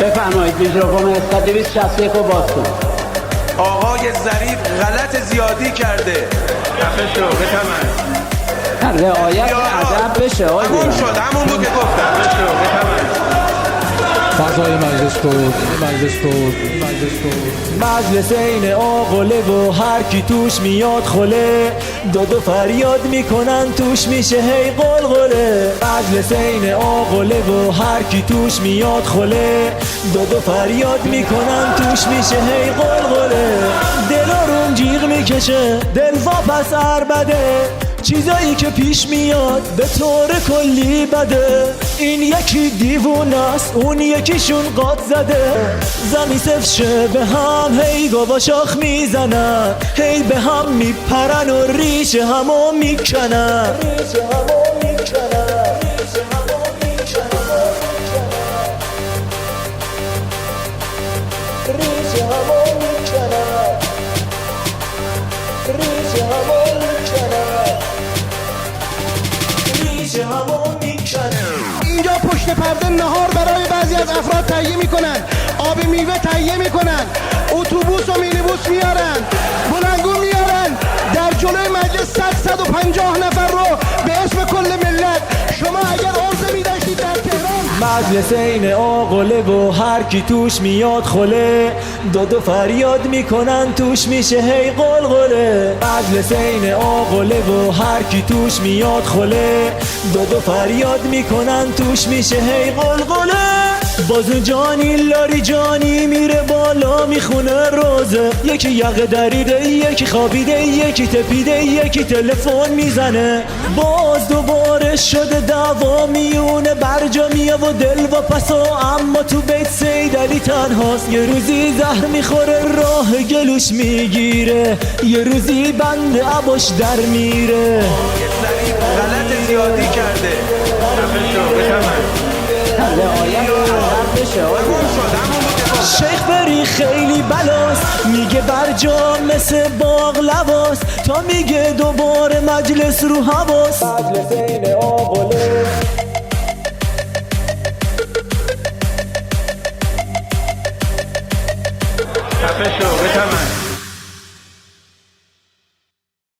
بفرمایید میکروفون 161 رو باز کن. آقای ظریف غلط زیادی کرده. خفه شو بتمن. رعایت ادب بشه آقای همون شد، همون بود که گفتم. خفه شو بتمن. فضای مجلس بود. مجلس این آقله و هر کی توش میاد خله، داد و فریاد میکنن توش میشه هی قلقله. مجلس این آقله و هر کی توش میاد خله، داد و فریاد میکنن توش میشه هی قلقله. دلارون جیغ میکشه دل واپس عربده، چیزایی که پیش میاد به طور کلی بده. این یکی دیوونه است اون یکیشون قاط زده، زمین سفت شه به هم هی گاوا شاخ میزنن، هی به هم میپرن و ریشه همو میکنن. اینجا پشت پرده نهار برای بعضی از افراد تهیه میکنن، آب میوه تهیه میکنن، اتوبوس و مینیبوس میارن، بلنگو میارن. در جلوی مجلس 150 نفر رو به اسم کل ملت شما اگر عرضه میداشتید در تهران. مجلس این آقله و هر کی توش میاد خله، داد و فریاد میکنن توش میشه هی قلقله. مجلس این آقله و هر کی توش میاد خله، داد و فریاد میکنن توش میشه هی قلقله. بازو جانی لاری جانی میره بالا میخونه روزه، یکی یقه دریده یکی خوابیده یکی تپیده یکی تلفن میزنه. باز دوباره شده دعوا میونه برجامیه و دل و پسا، اما تو بیت سید علی تنهاست. یه روزی زهر میخوره راه گلوش میگیره، یه روزی بند عباش در میره. آقای ظریف غلط زیادی کرده. خفه شو بتمن. رعایت ادب بشه آقای همون شد، همون بود که گفتم. شیخ بری خیلی بلاست، میگه برجام مثل باقلواست، تا میگه دوباره مجلس رو هواست. مجلس این آقله